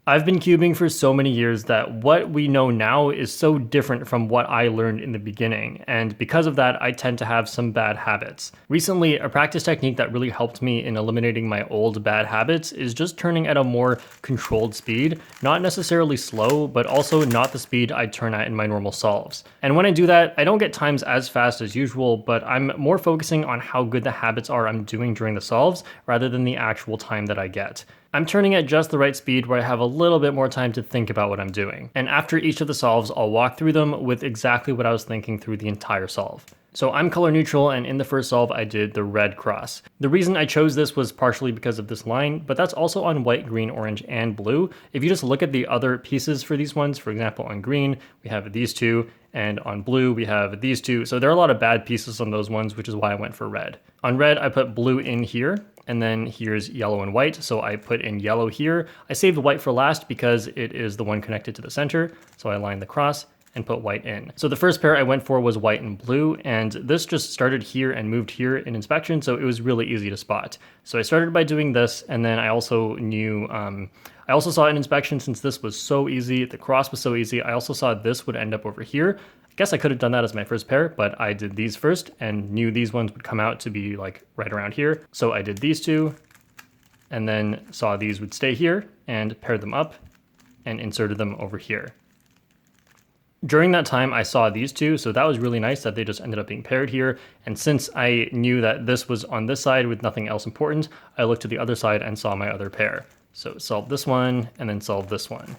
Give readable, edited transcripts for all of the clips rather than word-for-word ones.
I've been cubing for so many years that what we know now is so different from what I learned in the beginning, and because of that, I tend to have some bad habits. Recently, a practice technique that really helped me in eliminating my old bad habits is just turning at a more controlled speed, not necessarily slow, but also not the speed I turn at in my normal solves. And when I do that, I don't get times as fast as usual, but I'm more focusing on how good the habits are I'm doing during the solves rather than the actual time that I get. I'm turning at just the right speed where I have a little bit more time to think about what I'm doing. And after each of the solves, I'll walk through them with exactly what I was thinking through the entire solve. So I'm color neutral, and in the first solve I did the red cross. The reason I chose this was partially because of this line, but that's also on white, green, orange, and blue. If you just look at the other pieces for these ones, for example on green, we have these two, and on blue we have these two. So there are a lot of bad pieces on those ones, which is why I went for red. On red I put blue in here, and then here's yellow and white, so I put in yellow here. I saved white for last because it is the one connected to the center, so I lined the cross and put white in. So the first pair I went for was white and blue, and this just started here and moved here in inspection, so it was really easy to spot. So I started by doing this, and then I also knew, I also saw in inspection, since this was so easy, the cross was so easy, I also saw this would end up over here. I guess I could have done that as my first pair, but I did these first and knew these ones would come out to be like right around here. So I did these two, and then saw these would stay here and paired them up and inserted them over here. During that time, I saw these two, so that was really nice that they just ended up being paired here. And since I knew that this was on this side with nothing else important, I looked to the other side and saw my other pair. So solve this one and then solve this one.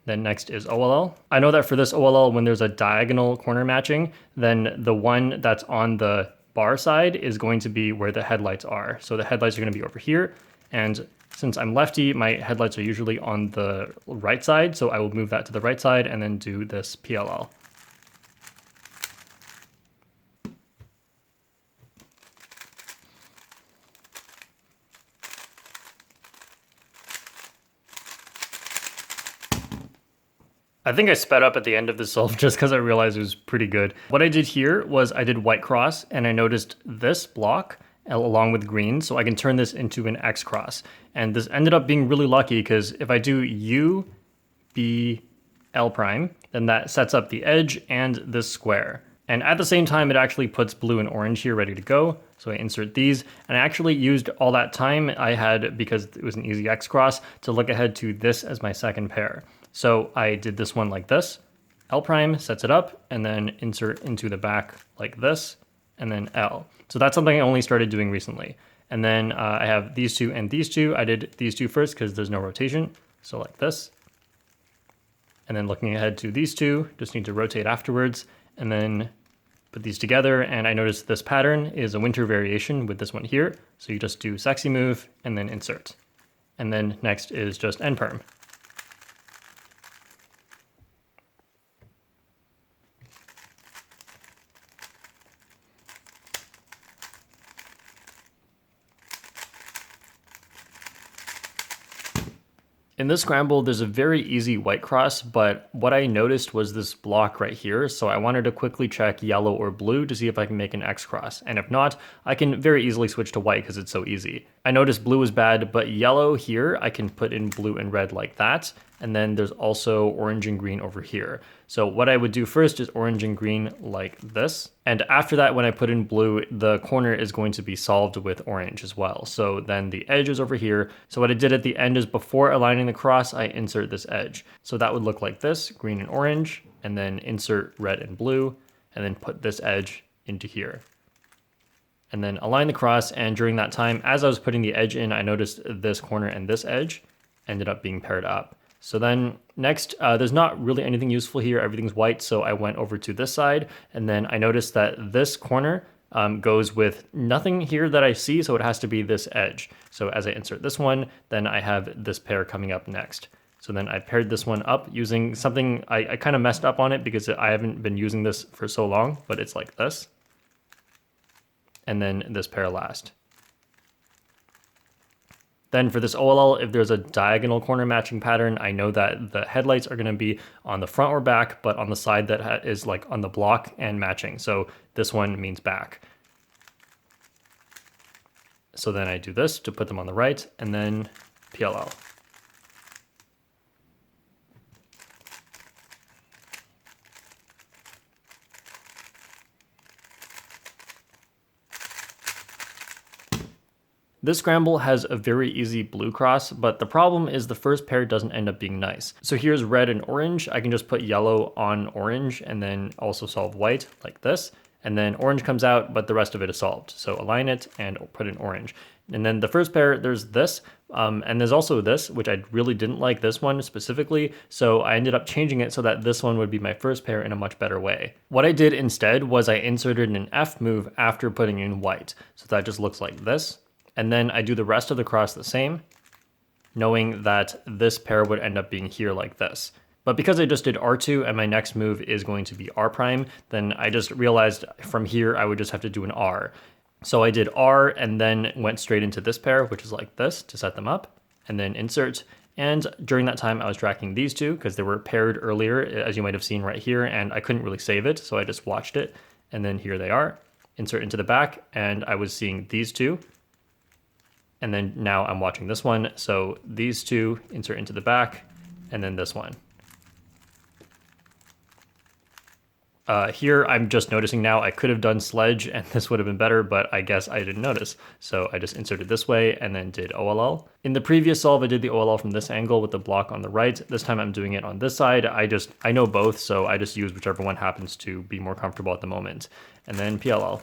Then next is OLL. I know that for this OLL, when there's a diagonal corner matching, then the one that's on the bar side is going to be where the headlights are. So the headlights are going to be over here. And since I'm lefty, my headlights are usually on the right side. So I will move that to the right side and then do this PLL. I think I sped up at the end of the solve just because I realized it was pretty good. What I did here was I did white cross, and I noticed this block along with green, so I can turn this into an X cross. And this ended up being really lucky because if I do U, B, L prime, then that sets up the edge and this square. And at the same time, it actually puts blue and orange here ready to go. So I insert these, and I actually used all that time I had, because it was an easy X cross, to look ahead to this as my second pair. So I did this one like this, L prime sets it up, and then insert into the back like this, and then L. So that's something I only started doing recently. And then I have these two and these two. I did these two first because there's no rotation. So like this. And then looking ahead to these two, just need to rotate afterwards, and then put these together. And I noticed this pattern is a winter variation with this one here. So you just do sexy move and then insert. And then next is just end perm. In this scramble, there's a very easy white cross, but what I noticed was this block right here, so I wanted to quickly check yellow or blue to see if I can make an X cross, and if not, I can very easily switch to white because it's so easy. I noticed blue was bad, but yellow here, I can put in blue and red like that, and then there's also orange and green over here. So what I would do first is orange and green like this. And after that, when I put in blue, the corner is going to be solved with orange as well. So then the edge is over here. So what I did at the end is before aligning the cross, I insert this edge. So that would look like this, green and orange, and then insert red and blue, and then put this edge into here. And then align the cross, and during that time, as I was putting the edge in, I noticed this corner and this edge ended up being paired up. So then next, there's not really anything useful here. Everything's white, so I went over to this side, and then I noticed that this corner goes with nothing here that I see, so it has to be this edge. So as I insert this one, then I have this pair coming up next. So then I paired this one up using something, I kind of messed up on it because I haven't been using this for so long, but it's like this. And then this pair last. Then for this OLL, if there's a diagonal corner matching pattern, I know that the headlights are going to be on the front or back, but on the side that is like on the block and matching. So this one means back. So then I do this to put them on the right, and then PLL. This scramble has a very easy blue cross, but the problem is the first pair doesn't end up being nice. So here's red and orange. I can just put yellow on orange and then also solve white like this. And then orange comes out, but the rest of it is solved. So align it and put in orange. And then the first pair, there's this, and there's also this, which I really didn't like this one specifically. So I ended up changing it so that this one would be my first pair in a much better way. What I did instead was I inserted an F move after putting in white. So that just looks like this. And then I do the rest of the cross the same, knowing that this pair would end up being here like this. But because I just did R2 and my next move is going to be R prime, then I just realized from here I would just have to do an R. So I did R and then went straight into this pair, which is like this, to set them up, and then insert. And during that time I was tracking these two because they were paired earlier, as you might have seen right here, and I couldn't really save it, so I just watched it. And then here they are, insert into the back, and I was seeing these two. And then now I'm watching this one. So these two insert into the back, and then this one. Here I'm just noticing now I could have done sledge and this would have been better, but I guess I didn't notice. So I just inserted this way and then did OLL. In the previous solve, I did the OLL from this angle with the block on the right. This time I'm doing it on this side. I know both, so I just use whichever one happens to be more comfortable at the moment. And then PLL.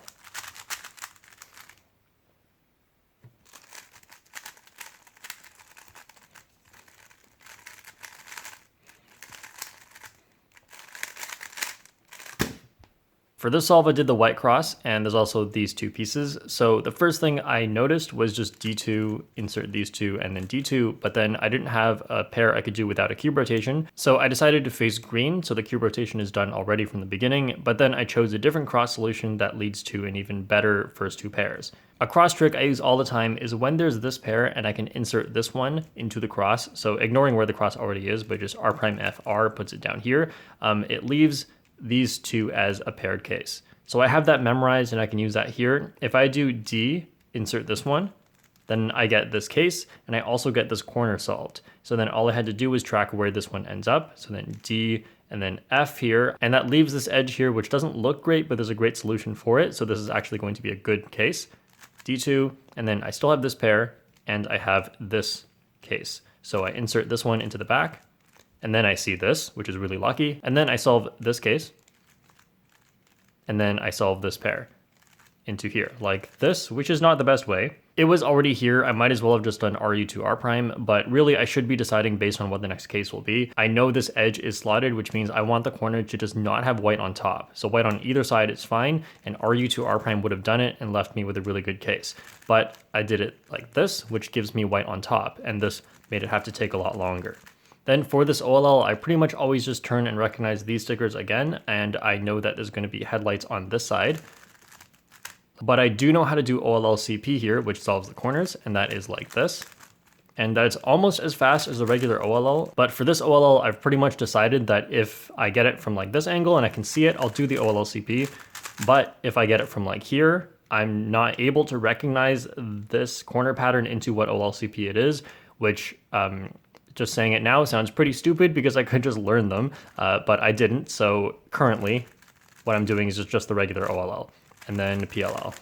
For this solve, I did the white cross, and there's also these two pieces. So the first thing I noticed was just D2, insert these two, and then D2, but then I didn't have a pair I could do without a cube rotation. So I decided to face green, so the cube rotation is done already from the beginning, but then I chose a different cross solution that leads to an even better first two pairs. A cross trick I use all the time is when there's this pair and I can insert this one into the cross, so ignoring where the cross already is, but just R prime F R puts it down here, it leaves these two as a paired case. So I have that memorized and I can use that here. If I do D, insert this one, then I get this case and I also get this corner solved. So then all I had to do was track where this one ends up. So then D and then F here, and that leaves this edge here, which doesn't look great, but there's a great solution for it. So this is actually going to be a good case. D2, and then I still have this pair and I have this case. So I insert this one into the back. And then I see this, which is really lucky. And then I solve this case. And then I solve this pair into here, like this, which is not the best way. It was already here. I might as well have just done RU to R prime, but really I should be deciding based on what the next case will be. I know this edge is slotted, which means I want the corner to just not have white on top. So white on either side is fine, and RU to R prime would have done it and left me with a really good case. But I did it like this, which gives me white on top, and this made it have to take a lot longer. Then for this OLL, I pretty much always just turn and recognize these stickers again, and I know that there's going to be headlights on this side. But I do know how to do OLL CP here, which solves the corners, and that is like this. And that's almost as fast as the regular OLL, but for this OLL, I've pretty much decided that if I get it from like this angle and I can see it, I'll do the OLL CP. But if I get it from like here, I'm not able to recognize this corner pattern into what OLL CP it is, which just saying it now sounds pretty stupid because I could just learn them, but I didn't. So currently what I'm doing is just the regular OLL and then PLL.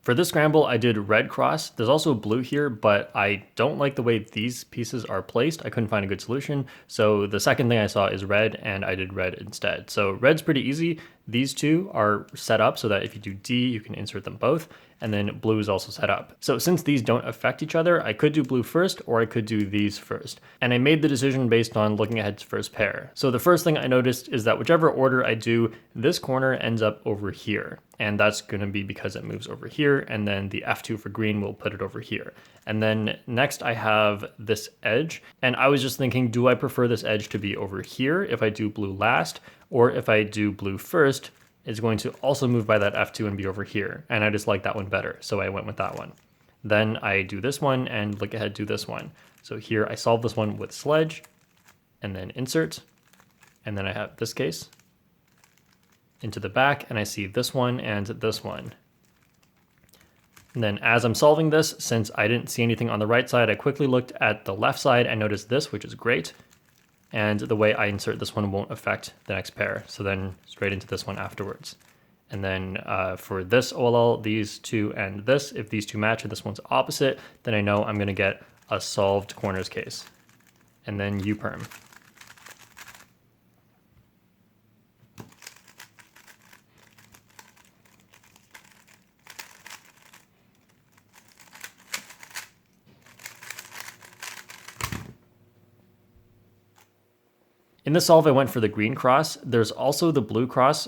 For this scramble, I did red cross. There's also blue here, but I don't like the way these pieces are placed. I couldn't find a good solution. So the second thing I saw is red, and I did red instead. So red's pretty easy. These two are set up so that if you do D, you can insert them both. And then blue is also set up. So since these don't affect each other, I could do blue first, or I could do these first. And I made the decision based on looking ahead to first pair. So the first thing I noticed is that whichever order I do, this corner ends up over here. And that's gonna be because it moves over here, and then the F2 for green will put it over here. And then next I have this edge, and I was just thinking, do I prefer this edge to be over here if I do blue last, or if I do blue first, it's going to also move by that F2 and be over here. And I just like that one better, so I went with that one. Then I do this one and look ahead to this one. So here I solve this one with sledge, and then insert, and then I have this case into the back, and I see this one and this one. And then as I'm solving this, since I didn't see anything on the right side, I quickly looked at the left side and noticed this, which is great. And the way I insert this one won't affect the next pair. So then straight into this one afterwards. And then for this OLL, these two and this, if these two match and this one's opposite, then I know I'm going to get a solved corners case. And then U-perm. In the solve, I went for the green cross. There's also the blue cross.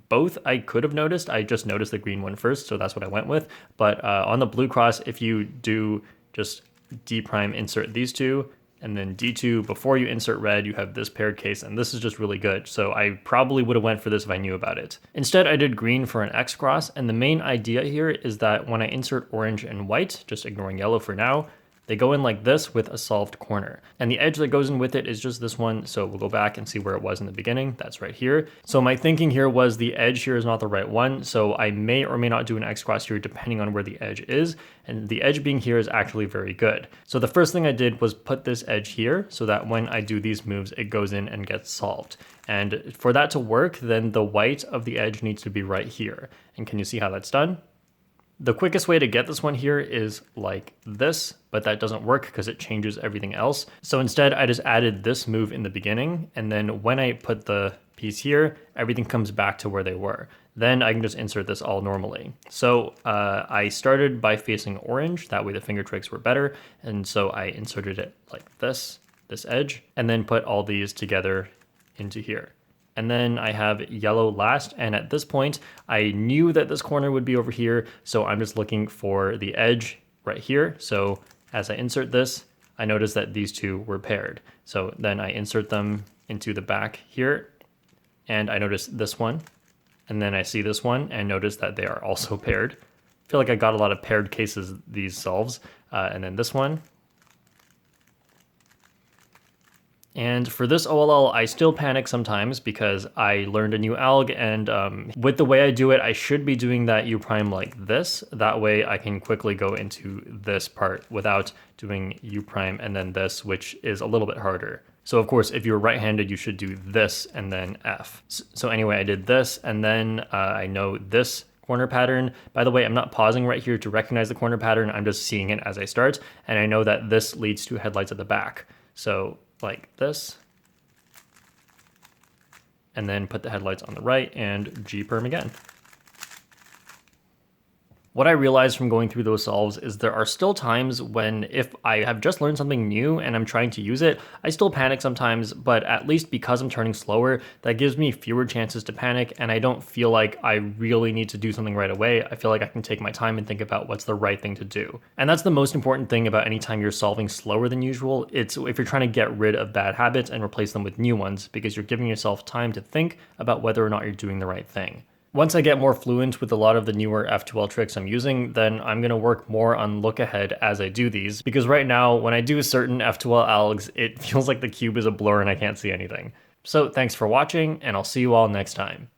Both I could have noticed. I just noticed the green one first, so that's what I went with. But on the blue cross, if you do just D prime insert these two, and then D2 before you insert red, you have this paired case, and this is just really good. So I probably would have went for this if I knew about it. Instead, I did green for an X cross, and the main idea here is that when I insert orange and white, just ignoring yellow for now, they go in like this with a solved corner. And the edge that goes in with it is just this one. So we'll go back and see where it was in the beginning. That's right here. So my thinking here was the edge here is not the right one. So I may or may not do an X cross here depending on where the edge is. And the edge being here is actually very good. So the first thing I did was put this edge here so that when I do these moves, it goes in and gets solved. And for that to work, then the white of the edge needs to be right here. And can you see how that's done? The quickest way to get this one here is like this, but that doesn't work because it changes everything else. So instead, I just added this move in the beginning, and then when I put the piece here, everything comes back to where they were. Then I can just insert this all normally. So I started by facing orange, that way the finger tricks were better, and so I inserted it like this edge, and then put all these together into here. And then I have yellow last, and at this point, I knew that this corner would be over here, so I'm just looking for the edge right here. So as I insert this, I notice that these two were paired. So then I insert them into the back here, and I notice this one, and then I see this one, and notice that they are also paired. I feel like I got a lot of paired cases, these solves, and then this one. And for this OLL, I still panic sometimes because I learned a new alg, and with the way I do it, I should be doing that U prime like this. That way I can quickly go into this part without doing U prime and then this, which is a little bit harder. So of course, if you're right-handed, you should do this and then F. So anyway, I did this, and then I know this corner pattern. By the way, I'm not pausing right here to recognize the corner pattern. I'm just seeing it as I start, and I know that this leads to headlights at the back. So like this, and then put the headlights on the right and G-perm again. What I realized from going through those solves is there are still times when if I have just learned something new and I'm trying to use it, I still panic sometimes, but at least because I'm turning slower, that gives me fewer chances to panic, and I don't feel like I really need to do something right away. I feel like I can take my time and think about what's the right thing to do. And that's the most important thing about any time you're solving slower than usual. It's if you're trying to get rid of bad habits and replace them with new ones, because you're giving yourself time to think about whether or not you're doing the right thing. Once I get more fluent with a lot of the newer F2L tricks I'm using, then I'm going to work more on look ahead as I do these, because right now when I do certain F2L algs, it feels like the cube is a blur and I can't see anything. So thanks for watching, and I'll see you all next time.